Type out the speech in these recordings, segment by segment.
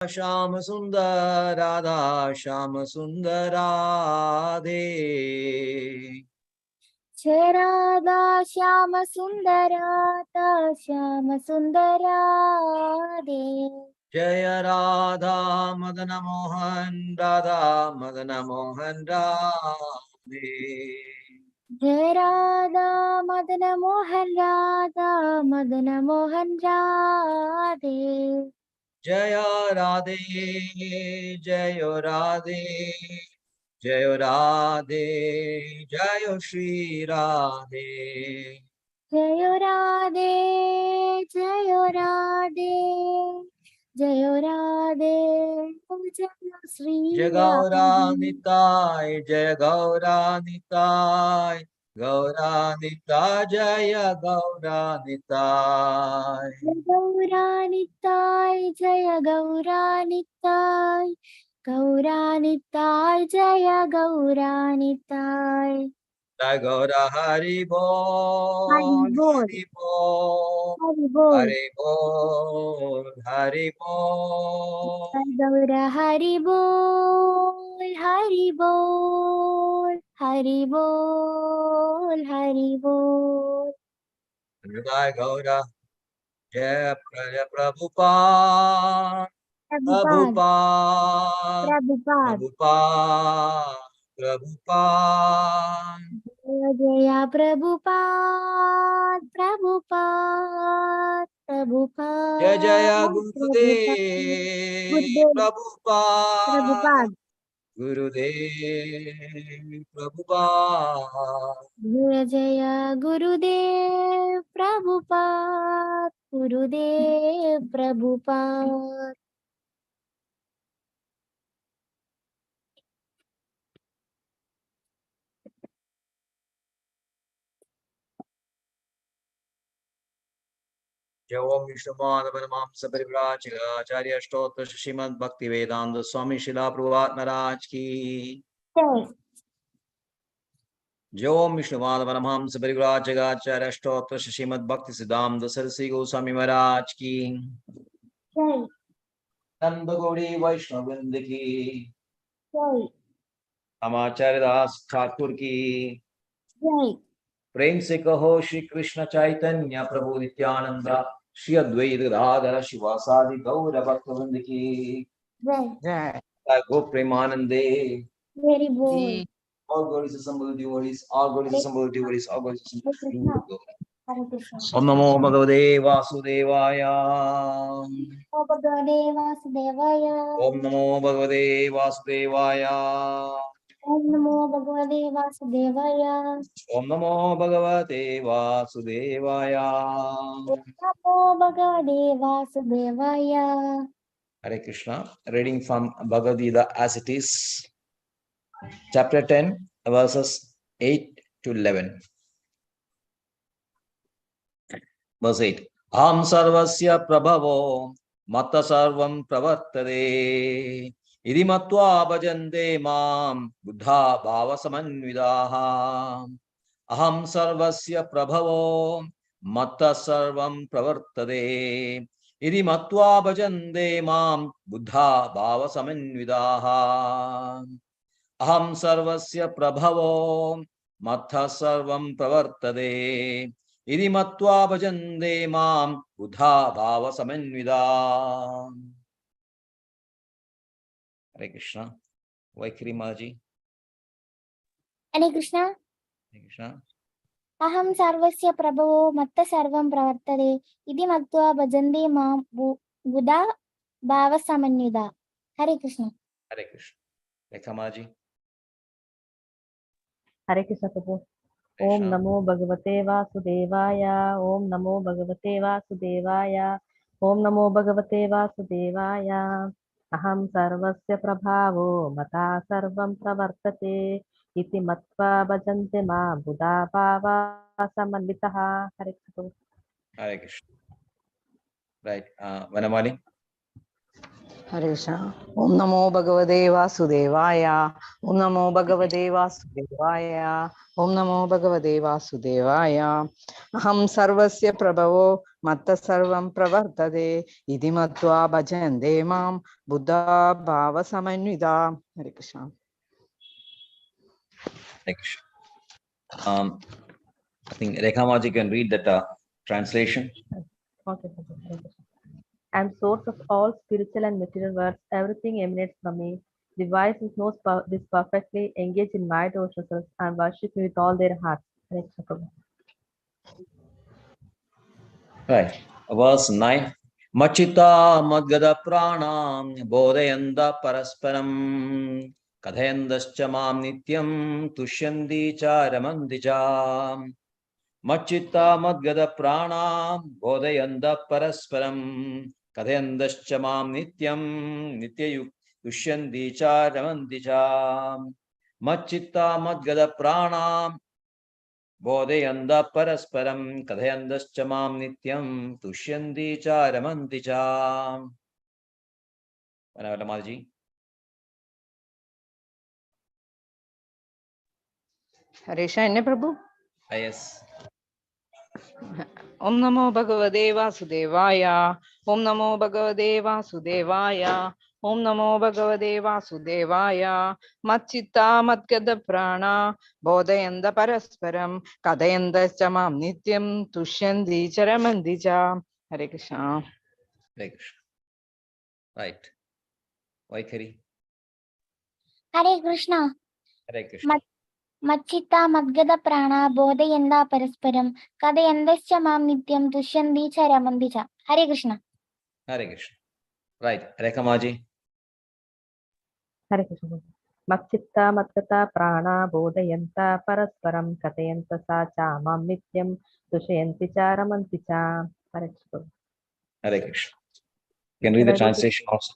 श्याम सुंदर राधा श्याम सुंदर राधे। जय राधा श्याम सुंदर राधा श्याम सुंदर राधे। जय राधा मदन मोहन राधा मदन मोहन राधे। जय राधा मदन मोहन राधा मदन मोहन राधे। जय राधे जय राधे जय राधे जय श्री राधे। जय राधे जय राधे जय राधे जय श्री जय गौरानिताय जय गौरानिताय गौरानिताय जय गौरानिताय। जय गौरानिताय जय गौरानिताय गौरानिताय जय गौरानिताय। जय गौर हरि हरि बोल बोल हरि बोल हरि बोल। हरि बोल हरि बोल। जय गौर हरि बोल हरि बोल हरि बोल हरि बोल। जय गौर जय प्रभुपाद प्रभुपाद प्रभुपाद प्रभुपाद प्रभुपाद प्रभुपाद। जय जय प्रभुपाद प्रभुपाद प्रभुपाद जय जय प्रभुपाद गुरुदेव गुरुदेव प्रभुपाद प्रभुपाद। गुरुदेव प्रभुपाद। जय जय गुरुदेव प्रभुपाद गुरुदेव प्रभुपाद। जय ओम विष्णुपाद परमहंस परिव्राजकाचार्य अष्टोत्तर श्रीमद् भक्ति वेदांत स्वामी शिला प्रभुपाद महाराज की। जय जय ओम विष्णुपाद परमहंस परिव्राजकाचार्य अष्टोत्तर श्रीमद् भक्ति सिद्धांत सरस्वती गोस्वामी महाराज की। जय नंद गौड़ी वैष्णववृंद की। जय आचार्य दास ठाकुर की। जय। प्रेम से कहो श्री कृष्ण चैतन्य प्रभु नित्यानंद श्री अद्वैत गदाधर शिवासादि गौर भक्तवृंद की। जय जय गो प्रेमानंदे। वेरी बोल। All glories assembled devotees, all glories assembled devotees, all glories Hare Krishna assembled. Hare Krishna. Om Namo Bhagavate Vasudevaya. Om Bhagavate Vasudevaya. Om Namo Bhagavate Vasudevaya. ओम नमो भगवते Vasudevaya. Om Namo Bhagavate Vasudevaya. ओम नमो भगवते वासुदेवाय। Hare Krishna. Reading from Bhagavad Gita as it is, chapter 10, verses 8 to 11. Verse 8. Aham sarvasya prabhavo matta sarvam pravartade idi matva bhajante mam buddha bhava samanvidaha. Aham sarvasya prabhavo matta sarvam pravartade idi matva bhajante mam buddha bhava samanvidaha. Aham sarvasya prabhavo matta sarvam pravartade इति मत्वा भजन्ते मां बुद्धा भाव समन्विता. हरे कृष्णा. वैखरी माजी. हरे कृष्णा. हरे कृष्णा. अहं सर्वस्य प्रभवो मत्त सर्वं प्रवर्तते इति मत्वा भजन्ते मां बुधा भाव समन्विता. हरे कृष्ण. हरे कृष्ण. रेखा माजी. हरे कृष्ण प्रभु. ओम नमो भगवते वासुदेवाय. ओम नमो भगवते वासुदेवाय. ओम नमो भगवते वासुदेवाय. अहं सर्वस्य प्रभावो मता सर्वं प्रवर्तते इति मत्वा भजन्ते मां बुधा भावा समन्वितः. हरे कृष्ण. हरे कृष्ण. राइट. वनमाली. हरे कृष्ण. ओम नमो भगवते वासुदेवाय. ओम नमो भगवते वासुदेवाय. ओम नमो भगवते वासुदेवाय. अहं सर्वस्य प्रभवो मत्तः सर्वं प्रवर्तते इति मत्वा भजन्ते मां बुद्धा भावसमन्विता. हरे Krishna. I think Rekha Maji can read that translation. Okay, Prabhu. Hare Krishna. I am source of all spiritual and material worlds. Everything emanates from me. The wise knows this perfectly, engage in my devotions and worship me with all their hearts. Hare Krishna, Prabhu. Right. Verse 9. Machita madgada pranam bodhayanda parasparam kadhendascha mam nityam tushyandi charamandi cha. Machita madgada pranam bodhayanda parasparam kadhendascha mam nityam nityayuk tushyandi charamandi cha. Machita madgada pranam bodhayanda parasparam kadhayandascha mam nityam tushyandi cha ramanti cha. Mataji. हरे शयन प्रभु. Yes. ओम नमो भगवते वासुदेवाय. ओम नमो भगवते वासुदेवाय. ओम नमो भगवते वासुदेवाय. मच्चित्ता मद्गत प्राणा बोधयन्त परस्परं कथयन्तश्च मां नित्यं तुष्यन्ति च रमन्ति च. हरे Krishna. Hare Krishna. Right. Vaikari. Hare Krishna. Hare Krishna. Machita madgada prana bodhayanda parasparam kadayandascha mam nityam tushyandi cha ramanti cha. Hare Krishna. Hare Krishna. Right. Rekha Maji. Hare Krishna, Prabhu. Makchitta matkata prana bodhayanta parasparam katayanta sa cha mam nityam tushayanti cha ramanti cha. Hare Krishna, Prabhu. Hare Krishna. You can read the translation also.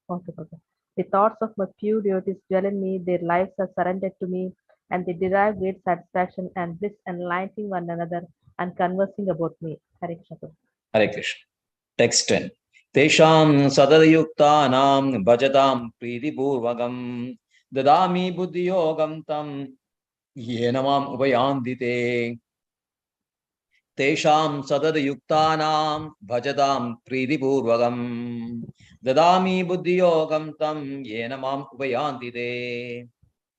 Okay, Prabhu. The thoughts of my pure devotees dwell in me, their lives are surrendered to me, and they derive great satisfaction and bliss enlightening one another and conversing about me. Hare Krishna, Prabhu. Hare Krishna. Text 10. Tesham sadadayuktanam bhajatam pridipurvagam dadami buddhiyogam tam yenamam ubayandite. Tesham sadadayuktanam bhajatam pridipurvagam dadami buddhiyogam tam yenamam ubayandite.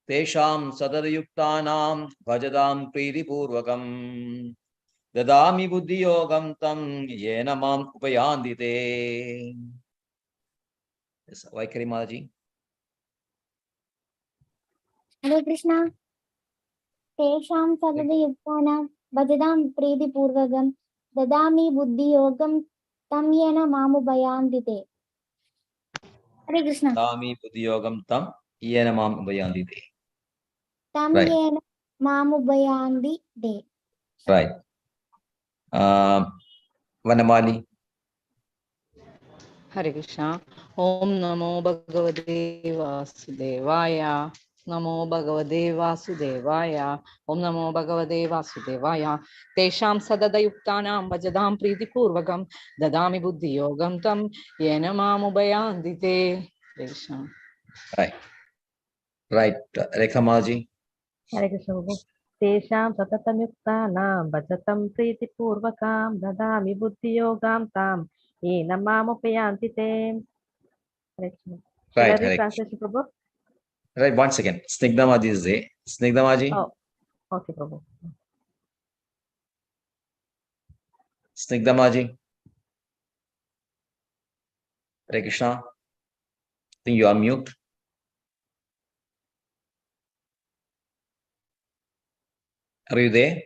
Tesham sadadayuktanam bhajatam pridipurvagam dadami buddhiyogam tam yenamam upayandite. Yes, Vaikari Mataji. Hare Krishna. Tesham sadadayuktanam bhajadam pridipurvagam dadami buddhiyogam tam yena mamubhayandite. Hare Krishna. Dadami buddhiyogam tam yenamam upayandite. Tam Right. yena mamubhayandite. Right. Vanamali. हरे कृष्ण. ओम नमो भगवते वासुदेवाय. नमो भगवते वासुदेवाय. ओम नमो भगवते वासुदेवाय. तेषां सददयुक्तानां भजदां प्रीतिपूर्वकं ददामि बुद्धियोगं तं येन मामुपयान्ति. Krishna. Right. Right. Rekha Mataji. Hare Krishna, Prabhu. Tesham satatamyuktanam bhajatam pritipurvakam dadami buddhiyogam tam yena mamupayanti te. Hare Krishna. Shall I Right. read Hare. translation, Prabhu? Right. 1 second. Snigdha Maji is there. Snigdha Maji. Oh, okay, Prabhu. Snigdha Maji. Hare Krishna. I think you are mute. Are you there?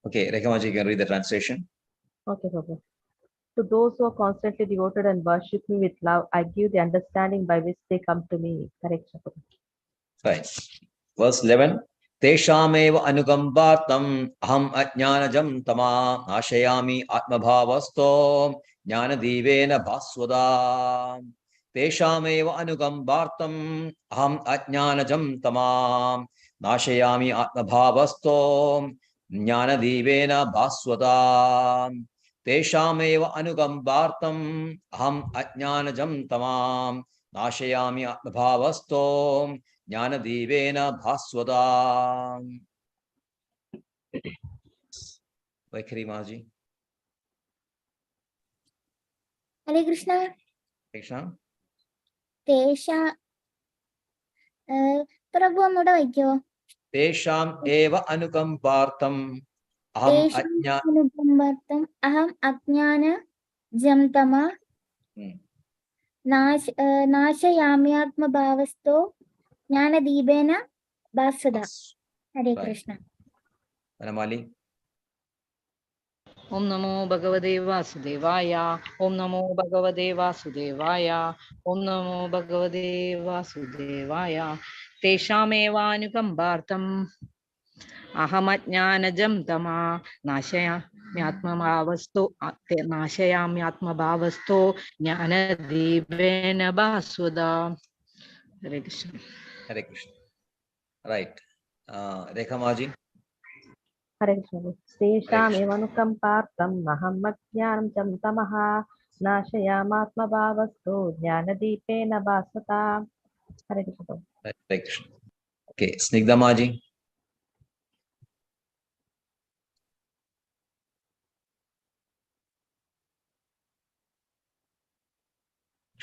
Okay, Rekha Maji, you can read the translation. Okay, Prabhu. To those who are constantly devoted and worship me with love, I give the understanding by which they come to me. Hare Krishna, Prabhu. Right. Verse 11. Teshameva anugambartam aham ajnanajam tama nashayami atmabhavasto jnanadivena bhaswada. Teshameva anugambartam aham ajnanajam tama nashayami atmabhavasto jnanadivena bhaswada. Teshameva anugambartam aham ajnanajam tamam nashayami atmabhavasto Jnanadivena bhaswada. Vaikhari Maji. Hare Krishna. Krishna. Tesha Prabhu ഒന്നുകൂടെ വയ്ക്കോ? Tesham eva anukampartam aham ajna. അനുകമ്പാർത്ഥം അഹം അജ്ഞാന ജംതമ നാശയാമ്യാത്മഭാവസ്ഥോ ജ്ഞാനദീപേന ഭാസ്വത. ഹരേ Krishna. Vanamali. Om Namo Bhagavate Vasudevaya. Om Namo Bhagavate Vasudevaya. Om Namo Bhagavate Vasudevaya. Teshameva anukambartam ahamajnanajam tama नाशयाम्यात्मभावस्तो ज्ञानदीपेन भास्वदा. Hare Krishna. Hare Krishna. Right. Rekha Maji. Hare Krishna. Tesham evanukampartam aham ajnanam jam tamaha nashayamaatmabhavasto jnanadipena bhasvata. Hare Krishna. Hare Krishna. Okay, Snigdha Maji.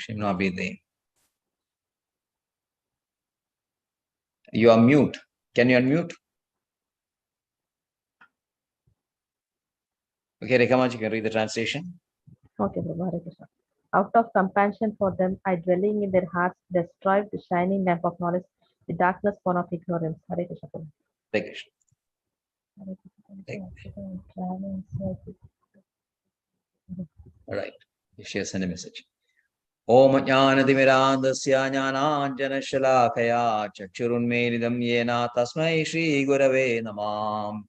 She will not be there. You are mute. Can you unmute? Okay, Rekha Maji, you can read the translation. Okay, Prabhu. Hare Krishna. Out of compassion for them, I dwelling in their hearts, destroyed the shining lamp of knowledge, the darkness born of ignorance. Hare Krishna. Hare Krishna. All right. She has sent a message. Om Jnanatimirandasya Jnananjanashalakaya Chakshurunmelidam Yena Tasmai Shri Gurave Namah.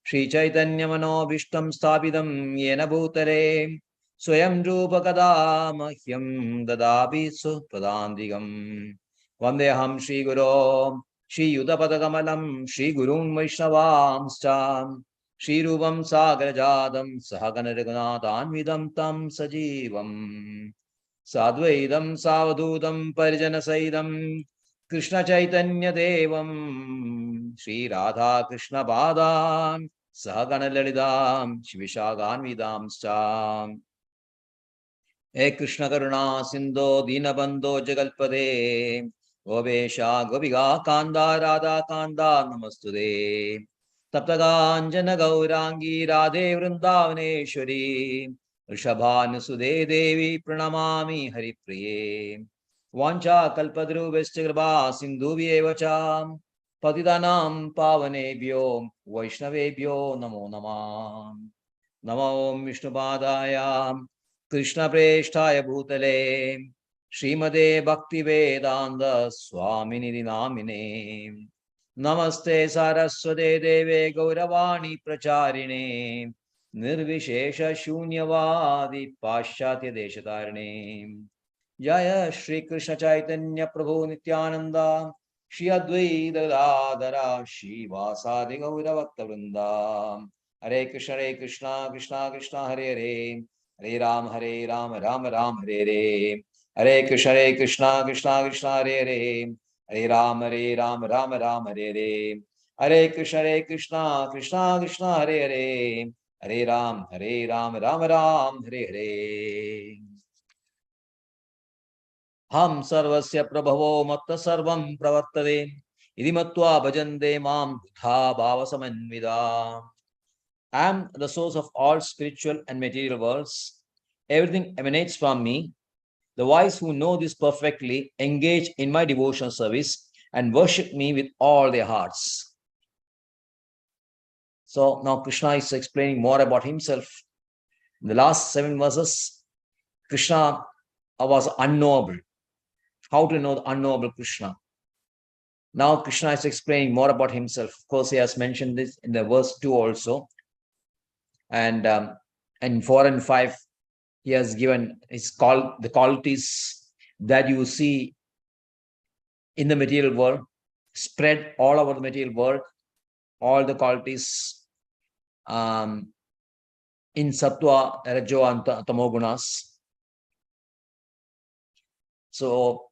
Shri Chaitanya Manobhishtam Sthapitam Yena Bhutale Swayam Rupa Kada Mahyam Dadabi Supadandigam. Vandeham Shri Guru Shri Yudapadakamalam Shri Gurun Vaishnavamstam Shri Rupam Sagarajadam Sahagana Raghunatanvidam Tam Sajivam Sadvaidam Savadudam Parijana Saidam Krishna Chaitanya Devam Shri Radha Krishna Padam Sahagana Lalidam Shivishagaanvidam Stam. He Krishna Karuna Sindho Dinabandho Jagalpade Gobesha Gopiga Kanda Radha Kanda Namastude Taptaganjana Gaurangi Radhe Vrindavaneshwari Rishabhanusude Devi Pranamami Haripriye Vancha Kalpadru Vestigrabha Sindhuvyevacham Patidanam Pavanebhyo Vaishnavebhyo Namo Namah. Namo Vishnupadaya Krishna Preshtaya Bhutale Srimade Bhakti Vedanta Swamini Namine Namaste Saraswate Deve Gauravani Pracharine Nirvishesha Shunyavadi Paschatya Deshatarine Jaya Shri Krishna Chaitanya Prabhu Nityananda Shri Advaita Gadadhara Shri Vasadi Gauravakta Vrinda. Hare Krishna, Krishna Krishna, Hare Hare, Hare Ram, Ram Ram, Hare Hare. Hare Krishna, Krishna Krishna, Hare Hare, Hare Ram, Ram Ram, Hare Hare. Hare Krishna, Krishna Krishna, Hare Hare, Hare Ram, Ram Ram, Hare Hare. Ham sarvasya prabhavo matta sarvam pravartade idi matva bhajante mam buddha bhavasamanvida. I am the source of all spiritual and material worlds. Everything emanates from me. The wise who know this perfectly engage in my devotional service and worship me with all their hearts. So now Krishna is explaining more about himself. In the last 7 verses, Krishna was unknowable. How to know the unknowable Krishna? Now Krishna is explaining more about himself. Of course, he has mentioned this in the verse 2 also. And in 4 and 5, he has given the qualities that you see in the material world, spread all over the material world, all the qualities in Sattva, Rajo, and Tamo gunas. So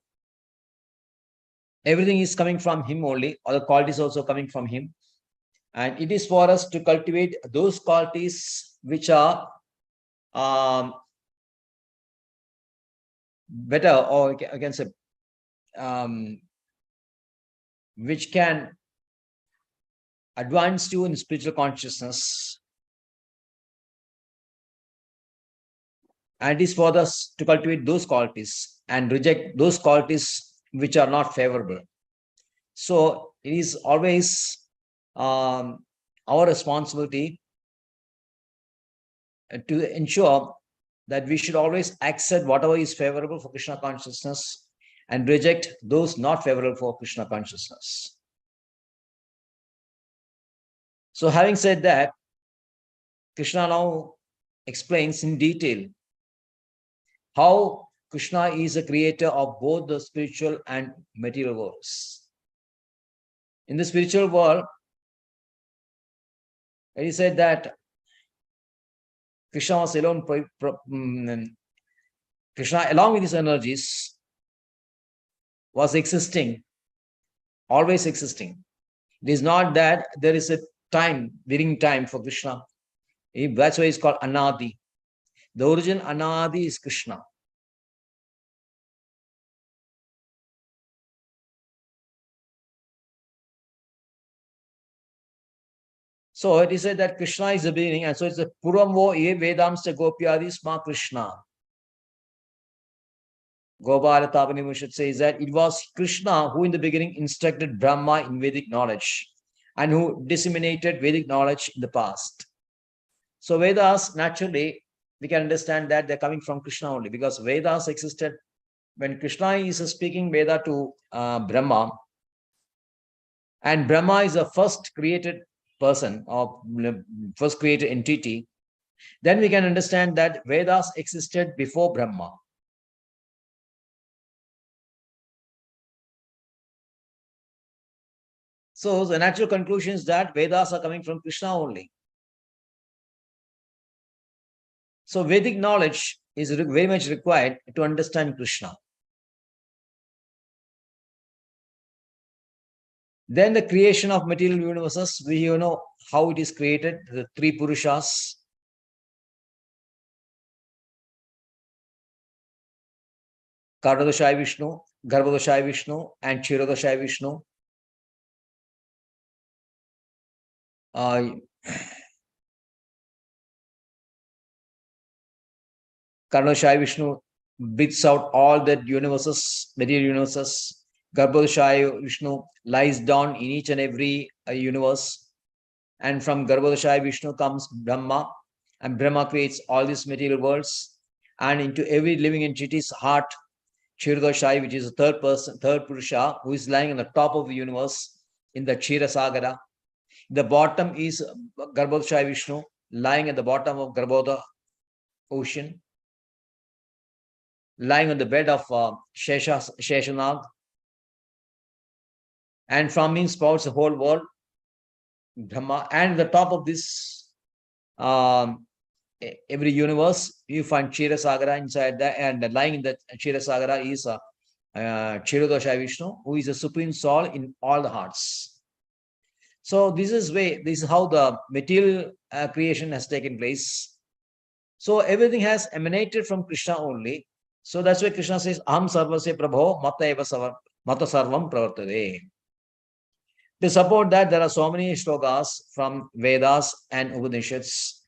everything is coming from him only, or the qualities also coming from him. And it is for us to cultivate those qualities which are better, or I can say, which can advance you in spiritual consciousness. And it is for us to cultivate those qualities and reject those qualities which are not favorable. So it is always our responsibility to ensure that we should always accept whatever is favorable for Krishna consciousness and reject those not favorable for Krishna consciousness. So having said that, Krishna now explains in detail how Krishna is a creator of both the spiritual and material worlds. In the spiritual world, he said that Krishna was alone. Krishna, along with his energies, was existing, always existing. It is not that there is a time, beginning time for Krishna. That's why it's called Anadi. The origin Anadi is Krishna. So it is said that Krishna is the beginning, and so it's a Puramvo ye Vedamsa Gopyadi Sma Krishna. Gopala Tapani Mushad says that it was Krishna who in the beginning instructed Brahma in Vedic knowledge and who disseminated Vedic knowledge in the past. So Vedas, naturally, we can understand that they're coming from Krishna only, because Vedas existed when Krishna is speaking Veda to Brahma, and Brahma is the first created person or first created entity, then we can understand that Vedas existed before Brahma. So the natural conclusion is that Vedas are coming from Krishna only. So Vedic knowledge is very much required to understand Krishna. Then the creation of material universes, we know how it is created, the three Purushas. Kardadashai Vishnu, Garbhodashai Vishnu, and Kshirodashai Vishnu. Karnashai Vishnu breathes out all the universes, material universes. Garbhodashai Vishnu lies down in each and every universe. And from Garbhodashai Vishnu comes Brahma, and Brahma creates all these material worlds. And into every living entity's heart, Kshirodashai, which is the third Purusha, who is lying on the top of the universe in the Kshira Sagara. The bottom is Garbhodashai Vishnu, lying at the bottom of Garbhoda ocean, lying on the bed of Sheshanag, and from him spouts the whole world, Brahma. And the top of this, every universe, you find Kshira Sagara inside that, and lying in the Kshira Sagara is Kshirodashai Vishnu, who is the supreme soul in all the hearts. So this is how the material creation has taken place. So everything has emanated from Krishna only. So that's why Krishna says, Aham sarvasya prabho mata sarvam pravartade. To support that, there are so many shlokas from Vedas and Upanishads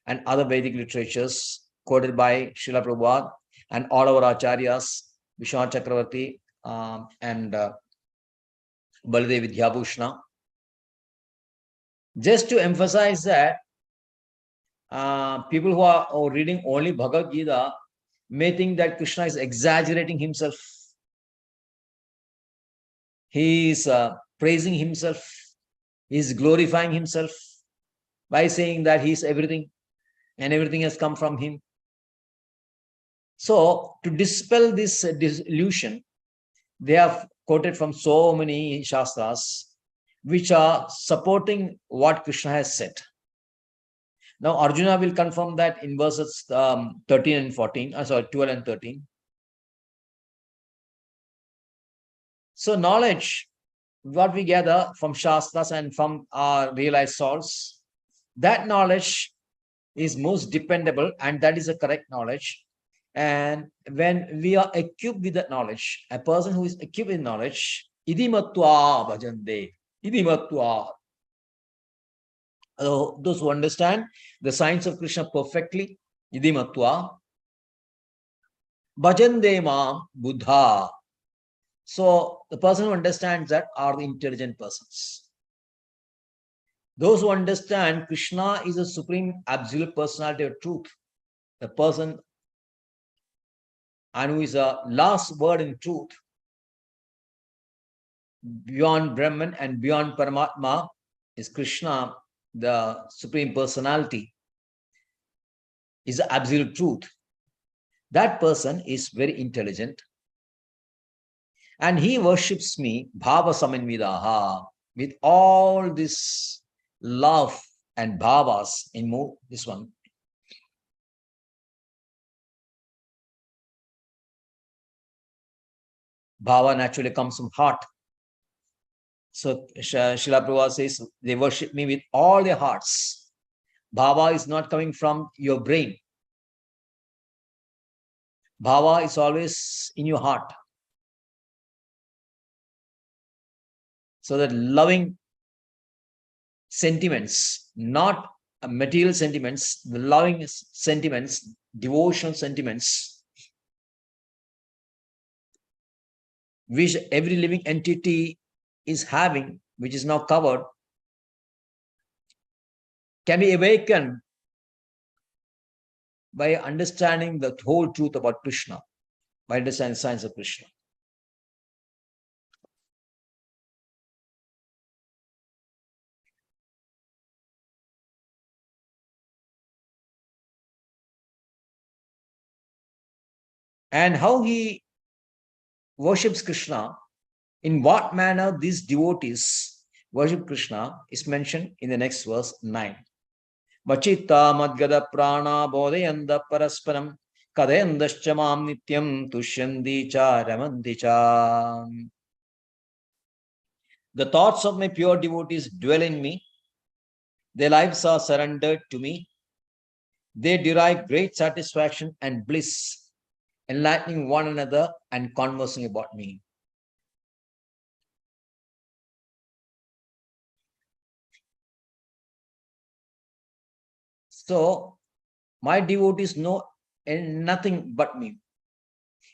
and other Vedic literatures quoted by Srila Prabhupada and all our acharyas, Vishwanath Chakravarti and Baladev Vidyabhushana. Just to emphasize that, people who are reading only Bhagavad Gita may think that Krishna is exaggerating himself. He is praising himself. He is glorifying himself by saying that he is everything and everything has come from him. So to dispel this delusion, they have quoted from so many Shastras which are supporting what Krishna has said. Now Arjuna will confirm that in verses 13 and 14, 12 and 13. So knowledge, what we gather from Shastras and from our realized souls, that knowledge is most dependable, and that is a correct knowledge. And when we are equipped with that knowledge, a person who is equipped with knowledge, idimatva bhajante, idimatva. Those who understand the science of Krishna perfectly, idimatva, bhajante mam buddha. So the person who understands that are the intelligent persons. Those who understand Krishna is a supreme absolute personality of truth, the person and who is a last word in truth, beyond Brahman and beyond Paramatma, is Krishna, the supreme personality, is the absolute truth. That person is very intelligent, and he worships me, bhava samanvidaha, with all this love and bhavas in this one. Bhava naturally comes from heart. So Srila Prabhupada says they worship me with all their hearts. Bhava is not coming from your brain. Bhava is always in your heart. So that loving sentiments, not material sentiments, the loving sentiments, devotional sentiments, which every living entity is having, which is now covered, can be awakened by understanding the whole truth about Krishna, by understanding the science of Krishna. And how he worships Krishna, in what manner these devotees worship Krishna, is mentioned in the next verse 9. Vachitta madgada prana bodhayanda parasparam kadayandascha mam nityam tushyandi cha ramanti cha. The thoughts of my pure devotees dwell in me. Their lives are surrendered to me. They derive great satisfaction and bliss, enlightening one another and conversing about me. So my devotees know nothing but me.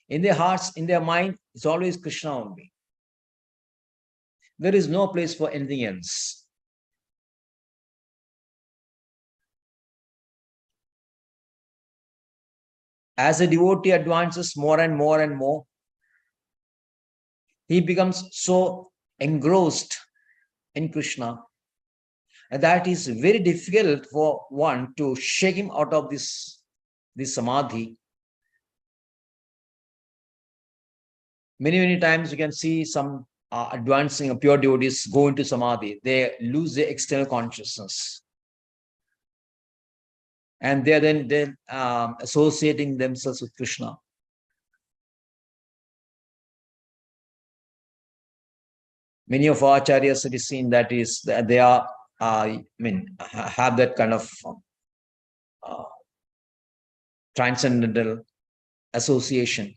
In their hearts, in their mind, it's always Krishna only. There is no place for anything else. As a devotee advances more and more and more, he becomes so engrossed in Krishna, and that is very difficult for one to shake him out of this samadhi. Many times you can see some advancing pure devotees go into samadhi. They lose their external consciousness, and they're then associating themselves with Krishna. Many of our acharyas, it is seen that they are, have that kind of transcendental association.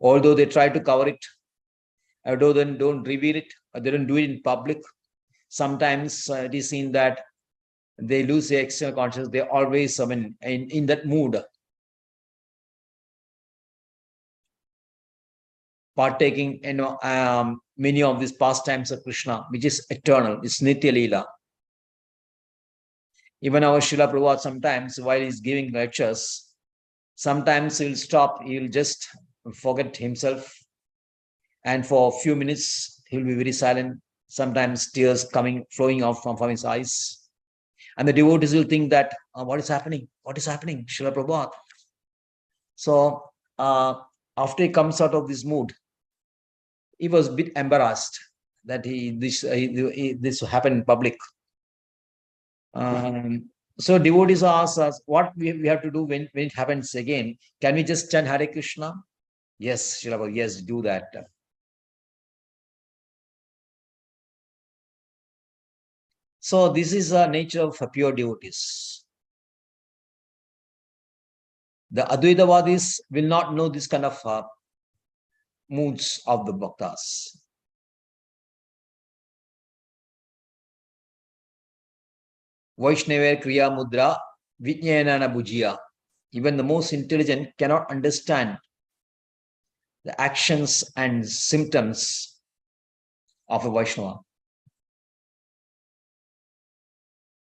Although they try to cover it, although they don't reveal it, or they don't do it in public, sometimes it is seen that they lose their external consciousness. They're always, in that mood, partaking in many of these pastimes of Krishna, which is eternal. It's Nitya Leela. Even our Srila Prabhupada, sometimes while he's giving lectures, sometimes he'll stop, he'll just forget himself, and for a few minutes he'll be very silent. Sometimes tears flowing out from his eyes, and the devotees will think that what is happening? What is happening, Srila Prabhupada? So after he comes out of this mood, he was a bit embarrassed that this happened in public. So devotees ask us what we have to do when it happens again. Can we just chant Hare Krishna? Yes, Srila, yes, do that. So this is the nature of pure devotees. The Advaitavadis will not know this kind of moods of the bhaktas. Vaishnava Kriya Mudra Vijnana Bhujya. Even the most intelligent cannot understand the actions and symptoms of a Vaishnava.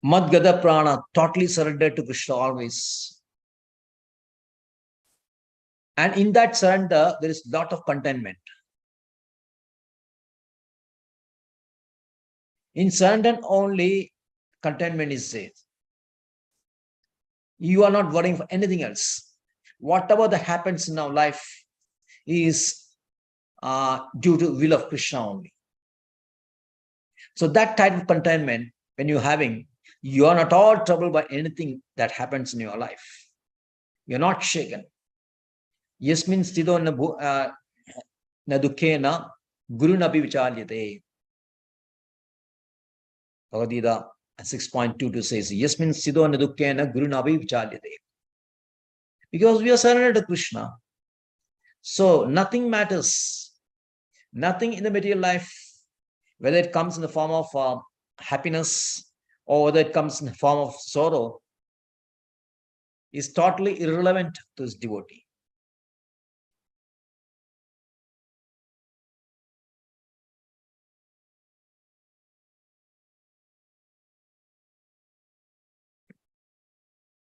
Madgada Prana, totally surrendered to Krishna always. And in that surrender, there is a lot of contentment. In surrender only, contentment is there. You are not worrying for anything else. Whatever that happens in our life is due to will of Krishna only. So that type of contentment, when you're having, you are not all troubled by anything that happens in your life. You're not shaken. Yasmin sthido na dukkena guru napi vichalyate. Bhagavad Gita 6.22 says, Yasmin sthido na dukkena guru napi vichalyate. Because we are surrendered to Krishna. So nothing matters. Nothing in the material life, whether it comes in the form of happiness or whether it comes in the form of sorrow, is totally irrelevant to this devotee.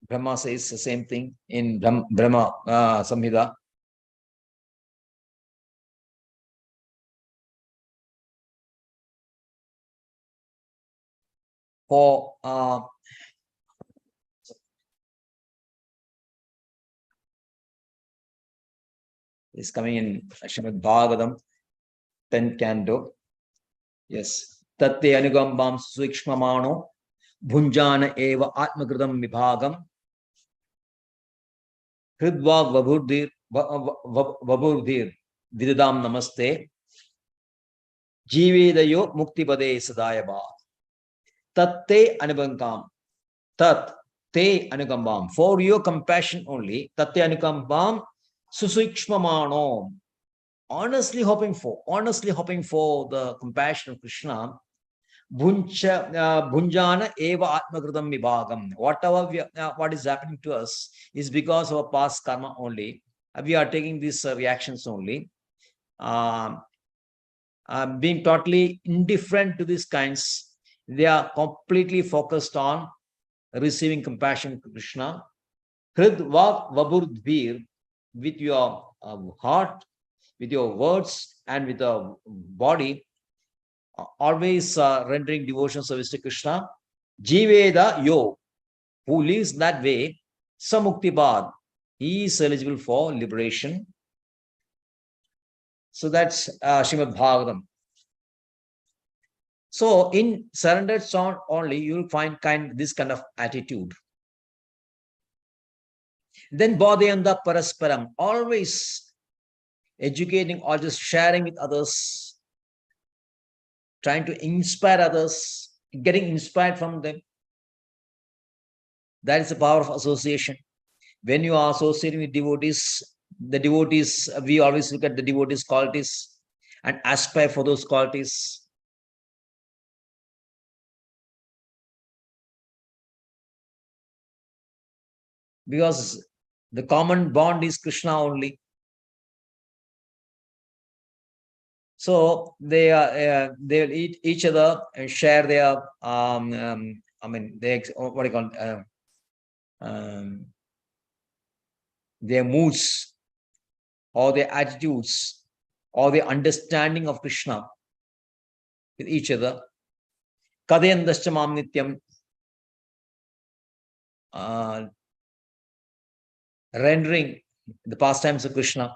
Brahma says the same thing in Brahma Samhita. For is coming in Srimad Bhagavatam, 10th canto. Yes. Tatte anugambam sukshmamano bhunjana eva atmakritam vibhagam hridvag vaburdhir vidadam namaste jivedayo muktipade sadayava tatte anugambam tat te anugambam, for your compassion only, tatte anugambam susukshmamano, honestly hoping for the compassion of Krishna. Bhunjana eva atmakritam vibhagam. Whatever what is happening to us is because of our past karma only. We are taking these reactions only. Being totally indifferent to these kinds, they are completely focused on receiving compassion to Krishna. Hrid vak vaburdhir, with your heart, with your words, and with the body, always rendering devotion service to Krishna. Jiveda yo, who lives that way, samuktibad, he is eligible for liberation. So that's Srimad Bhagavatam. So in surrendered sound only, you will find this kind of attitude. Then bodhayanda parasparam, always educating or just sharing with others, trying to inspire others, getting inspired from them. That is the power of association. When you are associating with devotees, the devotees, we always look at the devotees' qualities and aspire for those qualities. Because the common bond is Krishna only. So they will eat each other and share their their moods or their attitudes or their understanding of Krishna with each other. Kadayandascha mam nityam, rendering the pastimes of Krishna,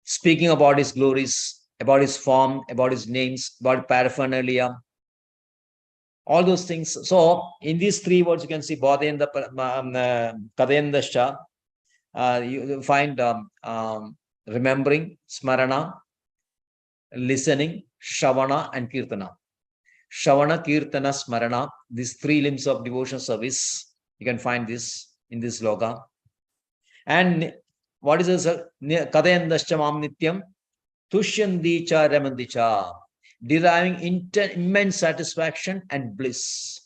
speaking about his glories, about his form, about his names, about paraphernalia, all those things. So in these three words, you can see Bodhayanda, Kadayandascha, you find remembering, smarana, listening, shravana, and kirtana. Shravana, Kirtana, Smarana, these three limbs of devotion service. You can find this in this loka. And what is this? Kadayandascha mam nityam, tushyandi cha ramandi cha, deriving immense satisfaction and bliss.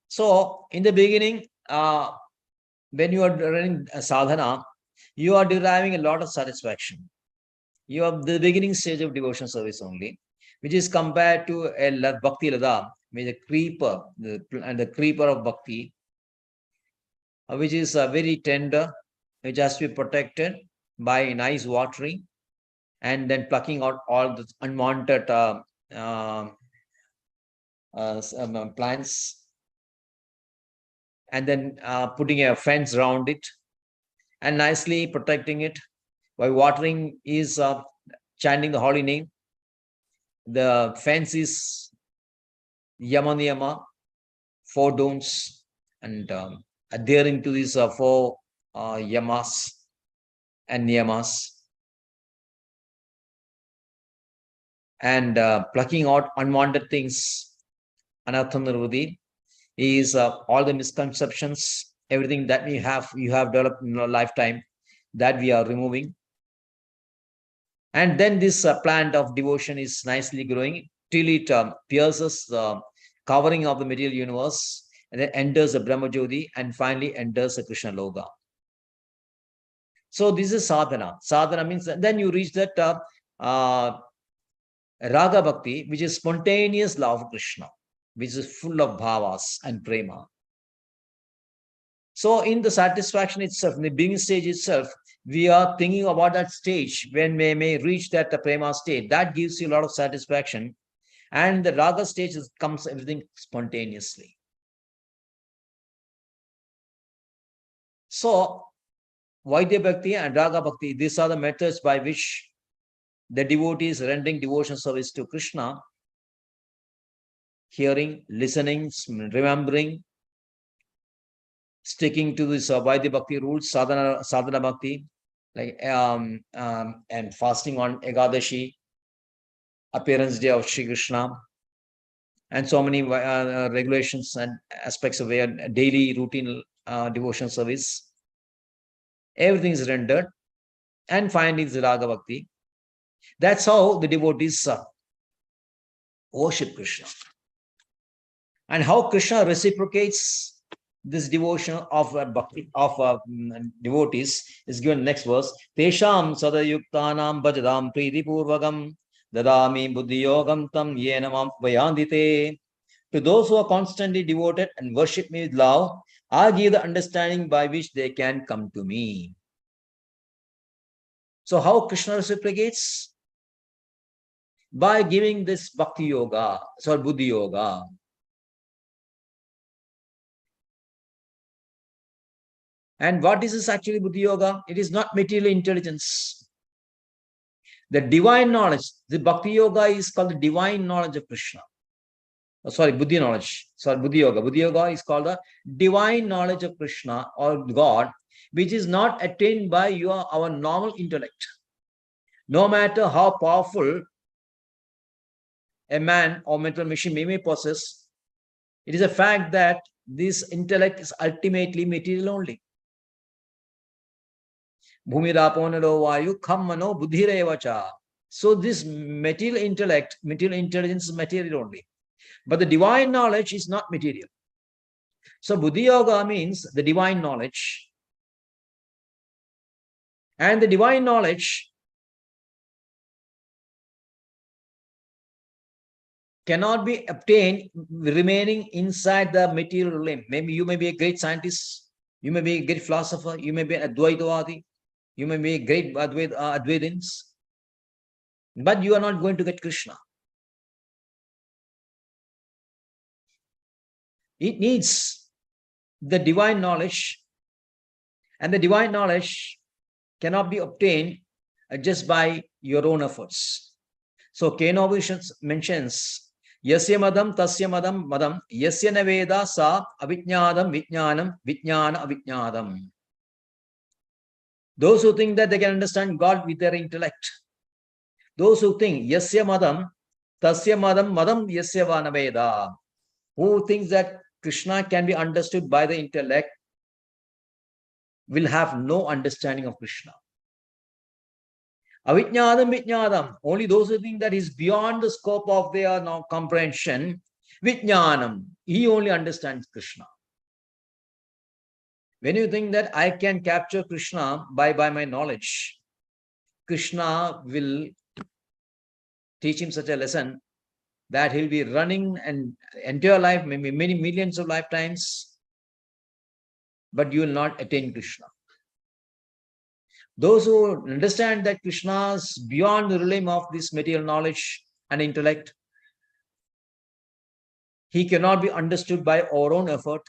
So, in the beginning, when you are running sadhana, you are deriving a lot of satisfaction. You have the beginning stage of devotion service only, which is compared to a bhakti lada, which is a creeper, the creeper of bhakti, which is very tender, which has to be protected by nice watering and then plucking out all the unwanted plants, and then putting a fence around it and nicely protecting it. By watering is chanting the holy name. The fence is yama niyama, 4 don'ts, and adhering to these 4 yamas and niyamas, and plucking out unwanted things. Anartham nirvati is all the misconceptions, everything that you have developed in your lifetime, that we are removing. And then this plant of devotion is nicely growing till it pierces the covering of the material universe, and then enters the Brahma Jyoti, and finally enters the Krishna Loka. So this is sadhana. Sadhana means then you reach that Raga Bhakti, which is spontaneous love of Krishna, which is full of bhavas and prema. So in the satisfaction itself, in the beginning stage itself, we are thinking about that stage when we may reach that prema state. That gives you a lot of satisfaction. And the raga stage comes everything spontaneously. So Vaidya Bhakti and Raga Bhakti, these are the methods by which the devotee is rendering devotion service to Krishna, hearing, listening, remembering, sticking to this Vaidya Bhakti rules, sadhana Bhakti, like and fasting on Ekadashi, appearance day of Shri Krishna, and so many regulations and aspects of daily routine devotion service. Everything is rendered, and finally the Raga Bhakti. That's how the devotees worship Krishna. And how Krishna reciprocates this devotion of bhakti of devotees is given next verse. Tesham sadayuktanam bhajadam priti purvagam dadami buddhi yogam tam yena mam vayandite. To those who are constantly devoted and worship me with love, I give the understanding by which they can come to me. So how Krishna reciprocates? By giving this bhakti yoga, buddhi yoga. And what is this actually buddhi yoga? It is not material intelligence. The divine knowledge, the bhakti yoga is called the divine knowledge of Krishna. Buddhi knowledge. Buddhi yoga. Buddhi yoga is called the divine knowledge of Krishna or God, which is not attained by our normal intellect. No matter how powerful a man or mental machine may possess, it is a fact that this intellect is ultimately material only. Bhumirapona vayu khammano buddhirevacha. So this material intellect, material intelligence is material only. But the divine knowledge is not material. So buddhi yoga means the divine knowledge. And the divine knowledge cannot be obtained remaining inside the material limb. Maybe you may be a great scientist, you may be a great philosopher, you may be an Advaitavadi, you may be a great Advaitins, but you are not going to get Krishna. It needs the divine knowledge, and the divine knowledge cannot be obtained just by your own efforts. So Kenovishan mentions, Yasya madam tasya madam madam yasya naveda sa avijnadam vijnanam vijnana avijnadam. Those who think that they can understand God with their intellect, Those who think yasya madam, tasya madam, madam yasya vanaveda, who thinks that Krishna can be understood by the intellect, will have no understanding of Krishna. Avijnadam vijnadam, only those who think that is beyond the scope of their now comprehension, vijnanam, he only understands Krishna. When you think that I can capture Krishna by my knowledge, Krishna will teach him such a lesson that he'll be running an entire life, maybe many millions of lifetimes, but you will not attain Krishna. Those who understand that Krishna is beyond the realm of this material knowledge and intellect, he cannot be understood by our own effort.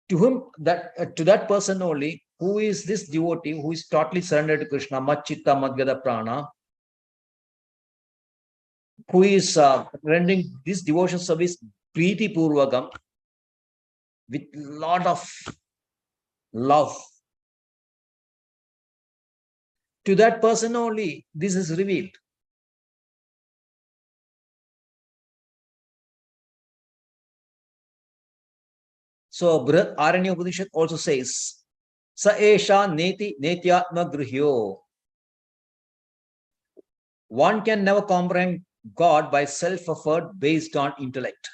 To that person only, who is this devotee, who is totally surrendered to Krishna, Machitta Madgada Prana, who is rendering this devotion service Preeti Purvagam with lot of love. To that person only, this is revealed. So Brihat Aranya Upanishad also says, Sa esha neti netyatma grihyo. One can never comprehend God by self-effort based on intellect.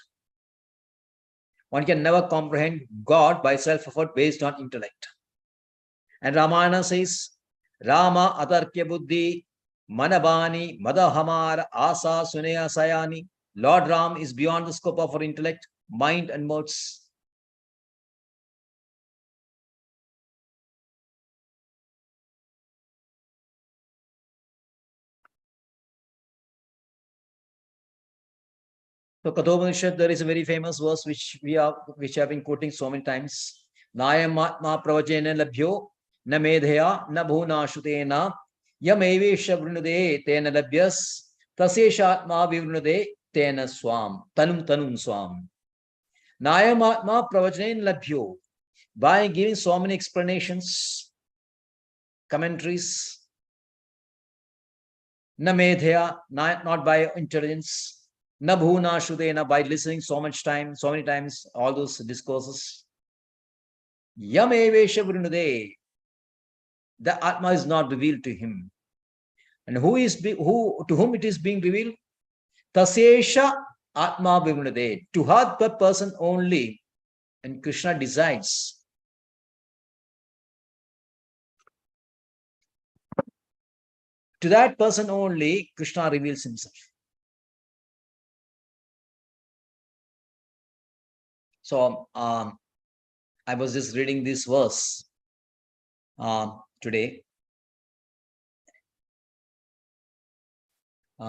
One can never comprehend God by self-effort based on intellect. And Ramayana says, Rama atarkya buddhi manabani madahamara asa sunaya sayani. Lord Ram is beyond the scope of our intellect, mind and words. So Kathopanishad, there is a very famous verse which have been quoting so many times. Nayam atma pravajena labhyo na medhaya na bhuna shutena yam evesha vrunude tena labhyas tasesha atma vivrunude tena swam tanum swam. Nayam atma pravajena labhyo. By giving so many explanations, commentaries, na medhaya, not by intelligence, na bhuna shudena, by listening so many times, all those discourses. Yam evesha vrunude, the Atma is not revealed to him. And to whom it is being revealed? Tasesha Atma vrunude, to that person only, and Krishna decides. To that person only, Krishna reveals himself. So I was just reading this verse today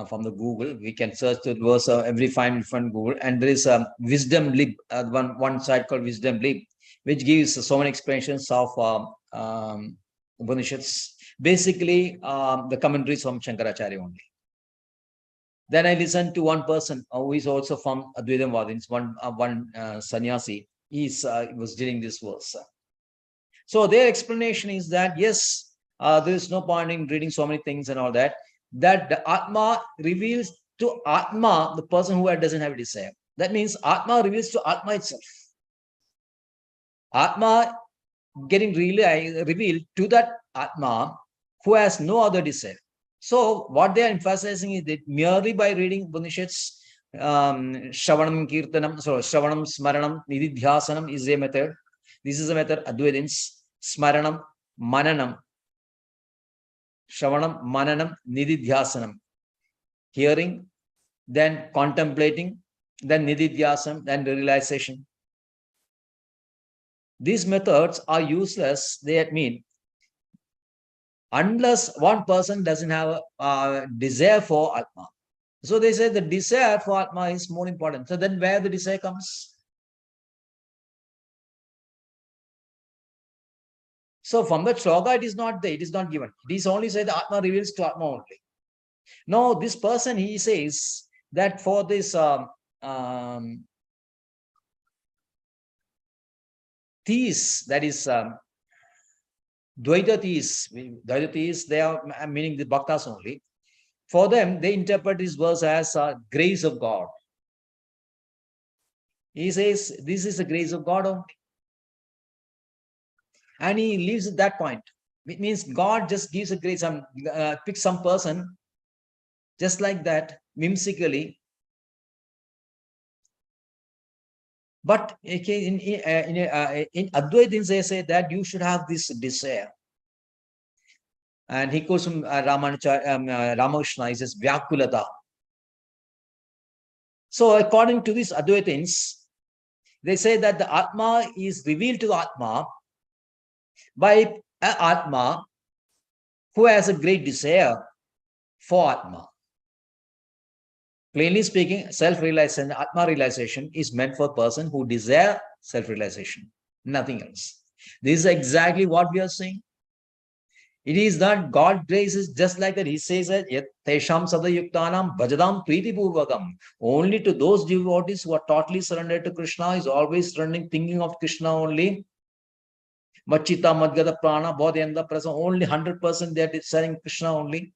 from the Google. We can search the verse every 5 minutes from Google, and there is a Wisdom Lib, one site called Wisdom Lib, which gives so many explanations of Upanishads. Basically, the commentaries from Shankaracharya only. Then I listened to one person who is also from Advaitam Vadins, one sannyasi. He was dealing this verse. So their explanation is that, yes, there is no point in reading so many things and all that, that the Atma reveals to Atma, the person who doesn't have a desire. That means Atma reveals to Atma itself. Atma getting revealed to that Atma who has no other desire. So what they are emphasizing is that merely by reading Upanishads, Shravanam Kirtanam, Shravanam Smaranam Nididhyasanam is a method. This is a method Advaitins. Smaranam Mananam. Shravanam Mananam Nididhyasanam. Hearing, then contemplating, then Nididhyasanam, then realization. These methods are useless, they mean, unless one person doesn't have a desire for Atma. So they say the desire for Atma is more important. So then where the desire comes? So from that shloka, it is not there, it is not given. It is only said Atma reveals to Atma only. No, this person, he says that for this these, that is Dvaitatis, they are meaning the bhaktas only. For them, they interpret this verse as grace of God. He says, this is the grace of God only. And he leaves at that point. It means God just gives a grace, picks some person, just like that, whimsically. But in Advaitins, they say that you should have this desire. And he goes from Ramakrishna, he says, Vyakulata. So according to these Advaitins, they say that the Atma is revealed to the Atma by an Atma who has a great desire for Atma. Plainly speaking, self-realization, Atma realization is meant for a person who desire self-realization, nothing else. This is exactly what we are saying. It is that God grace is just like that. He says that Tesham Sadayuktanam Bhajadam Priti Purvakam. Only to those devotees who are totally surrendered to Krishna, is always running, thinking of Krishna only. Machita Madgada Prana, Bodhyanda Prasam, only 100% they are desiring Krishna only.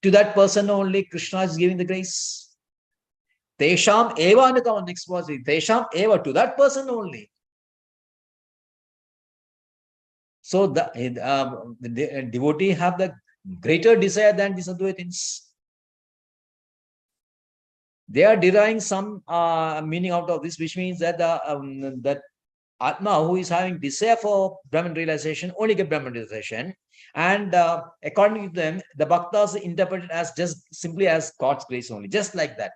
To that person only, Krishna is giving the grace. Tesham Eva, next was Tesham Eva, to that person only. So the devotee have the greater desire than these Advaitins. They are deriving some meaning out of this, which means that that Atma who is having desire for Brahman realization only get Brahman realization, and according to them, the bhaktas interpret it as just simply as God's grace only, just like that.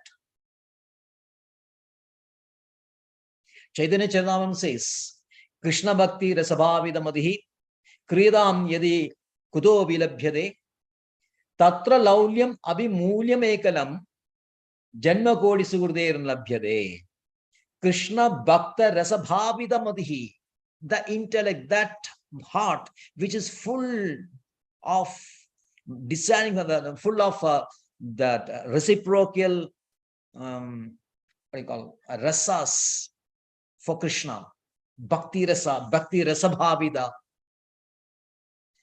Chaitanya Charitamrita says, Krishna Bhakti Rasabhavida Madhi Kriyadam Yadi Kudo Vilabhyade Tatra Laulyam Abhimulyam Ekalam Janma Kodi Sugurder Labhyade. Krishna Bhakta Rasabhavida Madhi, the intellect, that heart which is full of desiring, full of that reciprocal rasas for Krishna. Bhakti Rasa, Bhakti Rasabhavida,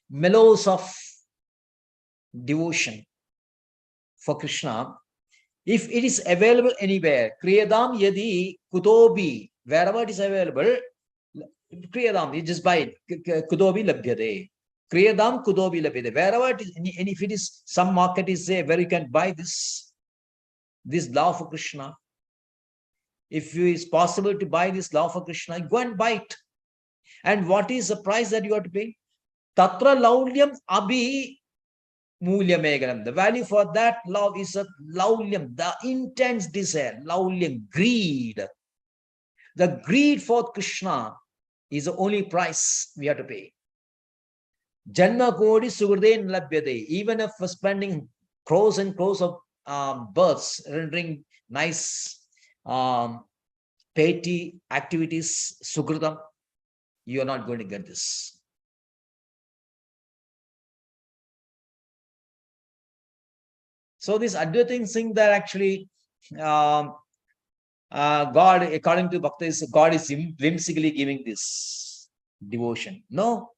mellows of devotion for Krishna. If it is available anywhere, Kriyadam Yadi Kutobi, wherever it is available, Kriyadam, you just buy it. Kutobi Labhyade. Kriyadam Kutobi Labhyade. Wherever it is, and if it is, some market is there where you can buy this love for Krishna. If it is possible to buy this love for Krishna, go and buy it. And what is the price that you have to pay? Tatra Laulyam Abhi Mulyamegalam. The value for that love is a laulyam, the intense desire, laulyam, greed. The greed for Krishna is the only price we have to pay. Janma Kodi Sugurden Labhyade. Even if for spending crores and crores of births, rendering nice petty activities, Sugurdam, you are not going to get this. So this Advaitins think that actually God, according to Bhaktas, God is whimsically giving this devotion. No.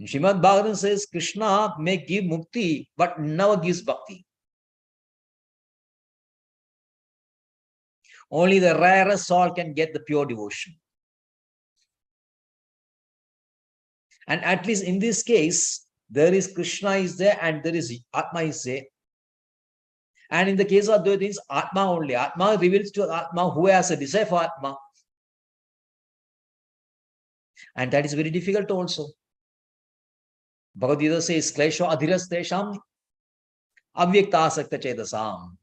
Srimad Bhagavatam says Krishna may give mukti, but never gives bhakti. Only the rarest soul can get the pure devotion. And at least in this case, there is Krishna is there and there is Atma is there. And in the case of Advaitins, Atma only. Atma reveals to Atma who has a desire for Atma. And that is very difficult also. Bhagavad Gita says, Klesho adhiras tesham avyakta sakta chedasam.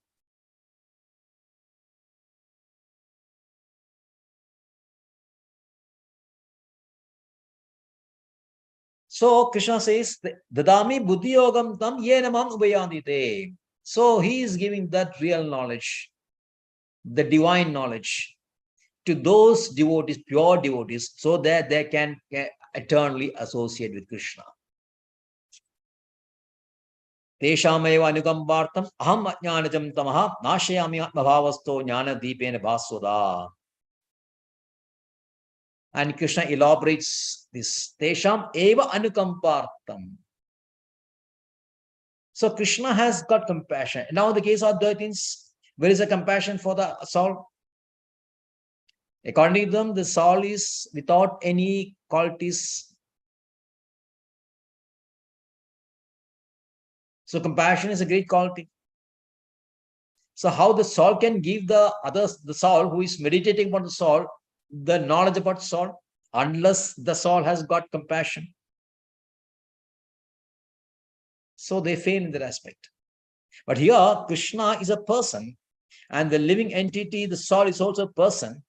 So Krishna says, Dadami buddhi yogam tam yenamam ubayandite. So he is giving that real knowledge, the divine knowledge, to those devotees, pure devotees, so that they can eternally associate with Krishna. Teshameva anugambartam aham ajnanajam tamaha nashayami atmabhavasto jnana deepena bhaswada. And Krishna elaborates this. Tesham eva anukampartam. So Krishna has got compassion. Now the case of 13s, where is the compassion for the soul? According to them, the soul is without any qualities. So compassion is a great quality. So how the soul can give the others, the soul who is meditating upon the soul, the knowledge about soul, unless the soul has got compassion. So they fail in that aspect. But here, Krishna is a person, and the living entity, the soul, is also a person.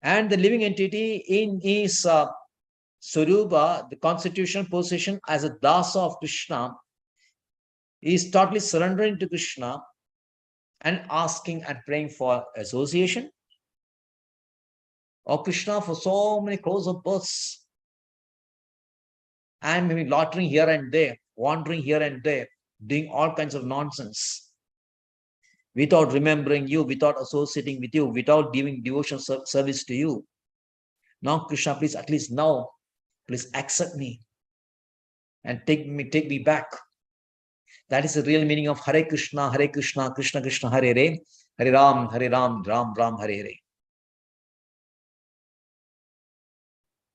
And the living entity in his Swarupa, the constitutional position as a Dasa of Krishna, is totally surrendering to Krishna and asking and praying for association of Krishna for so many crores of births. And maybe loitering here and there, wandering here and there, doing all kinds of nonsense, without remembering you, without associating with you, without giving devotional service to you. Now, Krishna, please, at least now, please accept me and take me back. That is the real meaning of Hare Krishna, Krishna Krishna, Hare Hare, Hare Ram, Ram Ram, Hare Hare.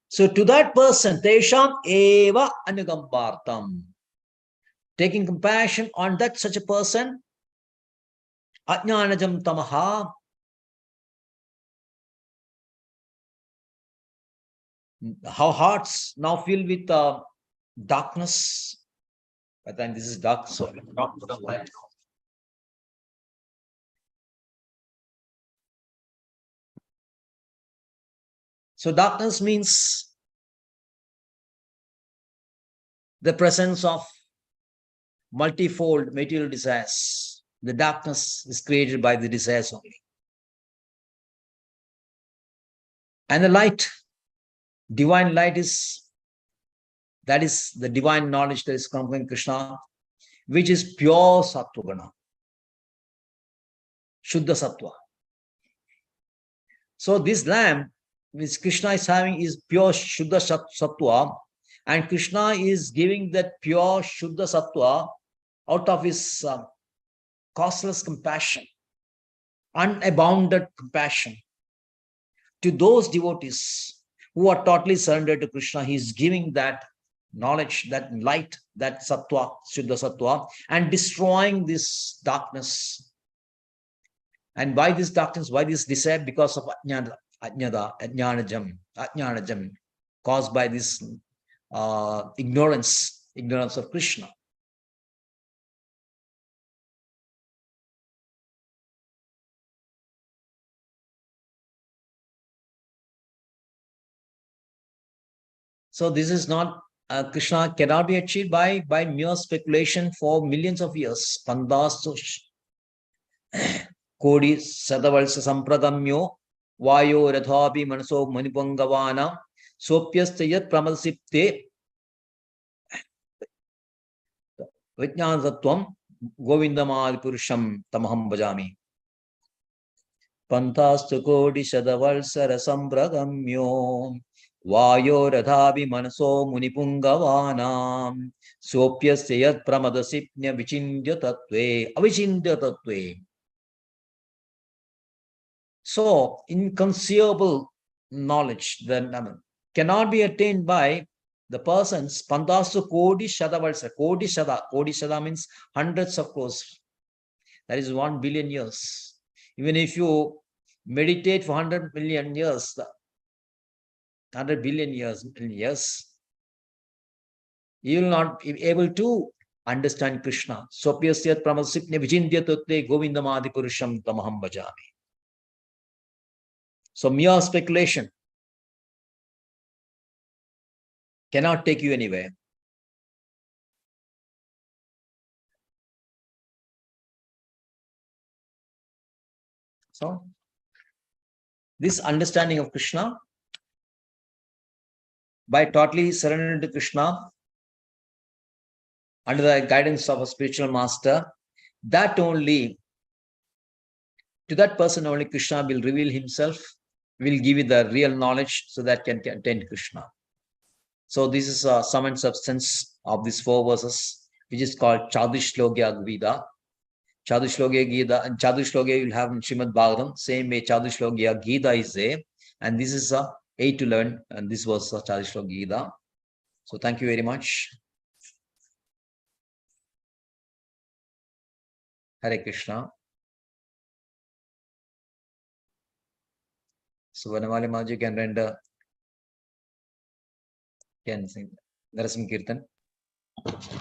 So to that person, Tesham eva anugambartam. Taking compassion on that such a person, Ajnanajam tamaha. Our hearts now filled with darkness. But then this is dark, so light. So darkness means the presence of multifold material desires. The darkness is created by the desires only. And the light, divine light, that is the divine knowledge that is coming from Krishna, which is pure Sattvagana, Shuddha Sattva. So this lamp which Krishna is having is pure Shuddha Sattva, and Krishna is giving that pure Shuddha Sattva out of his causeless compassion, unabounded compassion to those devotees who are totally surrendered to Krishna. He is giving that knowledge, that light, that Sattva, Shuddha Sattva, and destroying this darkness. And why this darkness? Why this desire? Because of Ajnanajam, caused by this ignorance of Krishna. So this is not, Krishna cannot be achieved by mere speculation for millions of years. Pandastu Kodi Sadavalsa Sampragamyo Vayo Radhabi Manaso Manipangavana Sopyastayat Pramadasipte Vijnanatvam Govindamadi Purusham Tamaham Bhajami. Pantastu Kodi Sadavalsa Rasampragamyo Vayo Radhabi Manaso Munipungavana Sopyastayat Pramadasipnya Vichindya Tatve Avichindya Tatve. So, inconceivable knowledge that cannot be attained by the persons. Pandasu Kodi Shadavalsa. Kodi Shada means hundreds of crores. That is 1 billion years. Even if you meditate for 100 million years, 100 billion years, you will not be able to understand Krishna. Sopyasyat Pramadasipnya Vijindya Tatte Govindamadi Purusham Tamaham Bhajami. So mere speculation cannot take you anywhere. So this understanding of Krishna, by totally surrendering to Krishna under the guidance of a spiritual master, that only, to that person only Krishna will reveal himself will give you the real knowledge so that can attain Krishna. So this is a sum and substance of these 4 verses, which is called Chadushlokya Gita. Chadushlokya Gita, and Chadushlokya you will have in Srimad Bhagavatam. Same way Chadushlokya Gita is there, and this is 8 to 11, and this was Chadushlokya Gita. So thank you very much. Hare Krishna. So Vanamali Maji can render, can sing Narasim Kirtan.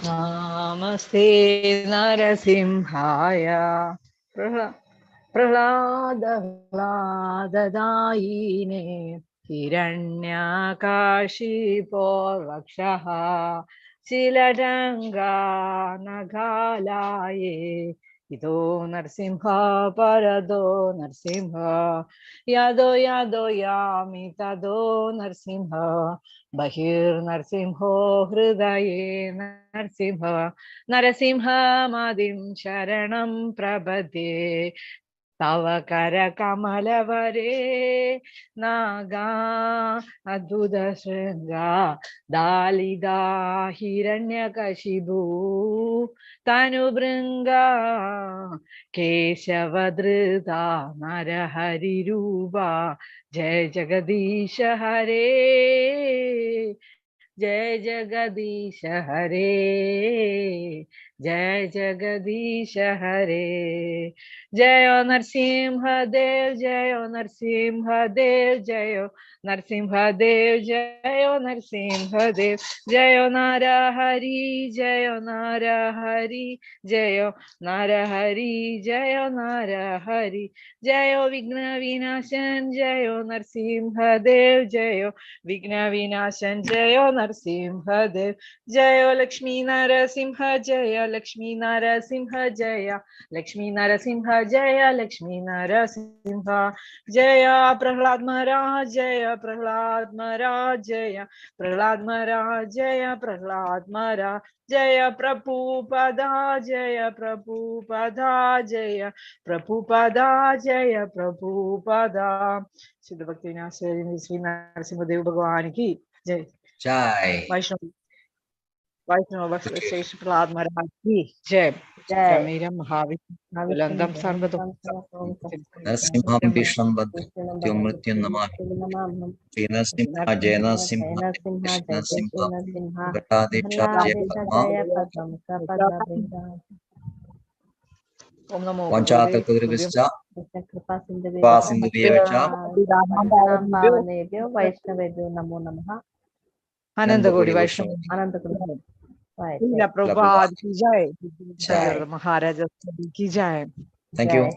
Namaste Narasimhaya Prahlada-hladadayine Hiranyakashipo-vakshaha Shiladanga-nagalaye Ido Narsimha Parado Narsimha Yado Yami Tado Narsimha Bahir Narsimho Hridaye Narsimha Narasimha Madim Sharanam Prabhade Tava Kara Kamalavare Naga Adhuda Shringa Dalida Hiranyakashibu Tanubringa Keshavadrita Narahari Rupa Jai Jagadisha Hare Jai Jagadisha Hare Jai Jagadisha Hare Jayo Narsimha Dev Jayo Narsimha Dev Jayo Narsimha Dev Jayo Narsimha Dev Jayo Narahari Jayo Narahari Jayo Narahari Jayo Narahari Jayo Vigna Vinashan Jayo Narsimha Dev Jayo Vigna Vinashan Jayo Narsimha Dev Jayo Lakshmi Narasimha Jaya Lakshmi Narasimha Jaya Lakshmi Narasimha Jaya Lakshmi Narasimha Jaya Prahlad Maharaj Jaya Prahlad Maharaj Jaya Prahlad Maharaj Jaya Prahlad Maharaj Jaya Prabhupada Jaya Prabhupada Jaya Prabhupada Jaya Prabhupada Siddha Bhakti Vinasari Sri Narasimha Dev Bhagwan ki Jai. Jai. Vaishnava Shresh Prahlad Maharaj ki Jai. Ramira Mahavishnu Landam Sarvadam Narasimham Vishnam Bhadratyom Mrityum Namahi. Sri Narasimha Jai Narasimha Krishna Simha Ghatadisha Jai Padma Om Namo Vanchata Kudrivischa Vasindhudevacha Bhavanebhyo Vaishnavebhyo Namo Namaha. Ananda Gauri Vaishnava Ananda Gauri. Prabhupada ki Jai. Jai. Maharaja ki Jai. Thank you.